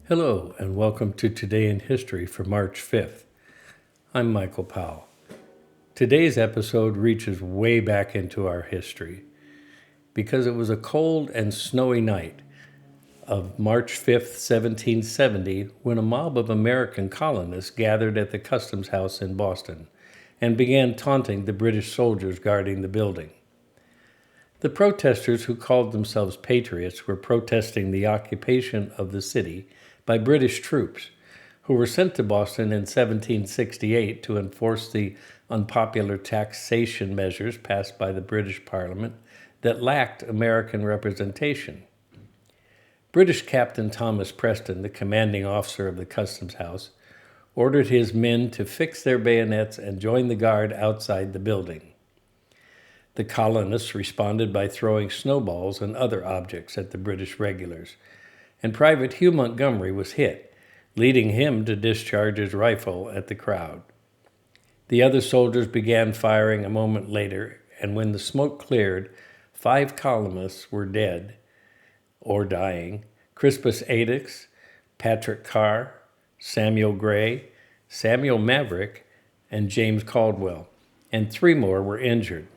Hello, and welcome to Today in History for March 5th. I'm Michael Powell. Today's episode reaches way back into our history because it was a cold and snowy night of March 5th, 1770, when a mob of American colonists gathered at the Customs House in Boston and began taunting the British soldiers guarding the building. The protesters, who called themselves patriots, were protesting the occupation of the city by British troops, who were sent to Boston in 1768 to enforce the unpopular taxation measures passed by the British Parliament that lacked American representation. British Captain Thomas Preston, the commanding officer of the Customs House, ordered his men to fix their bayonets and join the guard outside the building. The colonists responded by throwing snowballs and other objects at the British regulars, and Private Hugh Montgomery was hit, leading him to discharge his rifle at the crowd. The other soldiers began firing a moment later, and when the smoke cleared, 5 colonists were dead or dying: Crispus Attucks, Patrick Carr, Samuel Gray, Samuel Maverick, and James Caldwell, and 3 more were injured.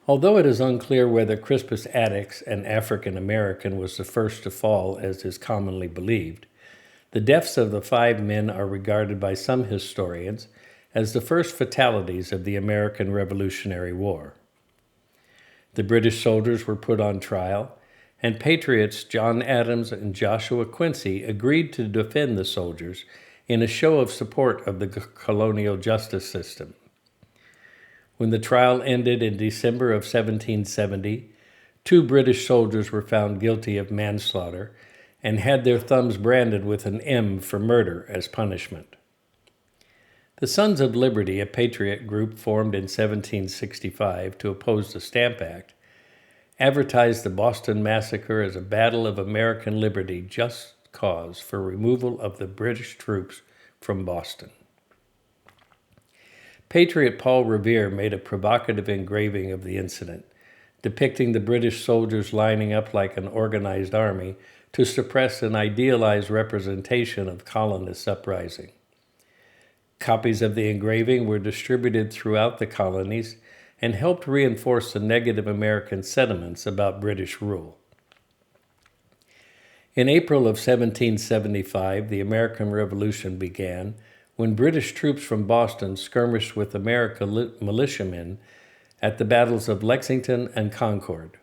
Although it is unclear whether Crispus Attucks, an African American, was the first to fall, as is commonly believed, the deaths of the 5 men are regarded by some historians as the first fatalities of the American Revolutionary War. The British soldiers were put on trial, and patriots John Adams and Joshua Quincy agreed to defend the soldiers in a show of support of the colonial justice system. When the trial ended in December of 1770, 2 British soldiers were found guilty of manslaughter and had their thumbs branded with an M for murder as punishment. The Sons of Liberty, a patriot group formed in 1765 to oppose the Stamp Act, advertised the Boston Massacre as a battle of American liberty, just cause for removal of the British troops from Boston. Patriot Paul Revere made a provocative engraving of the incident, depicting the British soldiers lining up like an organized army to suppress an idealized representation of colonists' uprising. Copies of the engraving were distributed throughout the colonies and helped reinforce the negative American sentiments about British rule. In April of 1775, the American Revolution began when British troops from Boston skirmished with American militiamen at the battles of Lexington and Concord.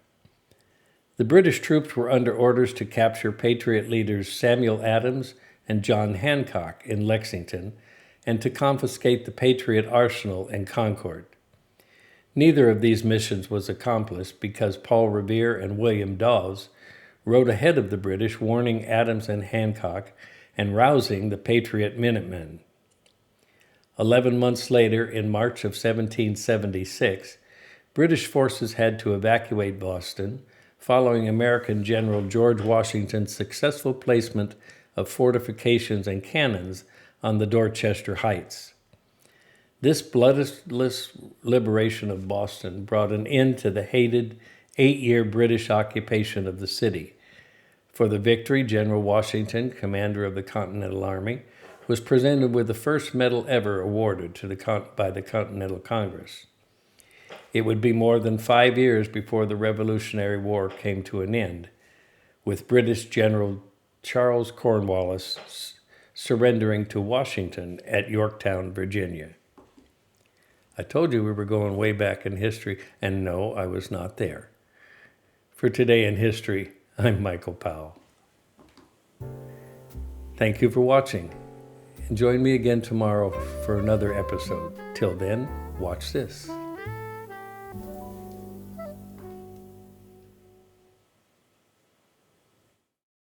The British troops were under orders to capture Patriot leaders Samuel Adams and John Hancock in Lexington and to confiscate the Patriot arsenal in Concord. Neither of these missions was accomplished because Paul Revere and William Dawes rode ahead of the British, warning Adams and Hancock and rousing the Patriot Minutemen. 11 months later, in March of 1776, British forces had to evacuate Boston following American General George Washington's successful placement of fortifications and cannons on the Dorchester Heights. This bloodless liberation of Boston brought an end to the hated 8-year British occupation of the city. For the victory, General Washington, commander of the Continental Army, was presented with the first medal ever awarded by the Continental Congress. It would be more than 5 years before the Revolutionary War came to an end, with British General Charles Cornwallis surrendering to Washington at Yorktown, Virginia. I told you we were going way back in history, and no, I was not there. For Today in History, I'm Michael Powell. Thank you for watching. And join me again tomorrow for another episode. Till then, watch this.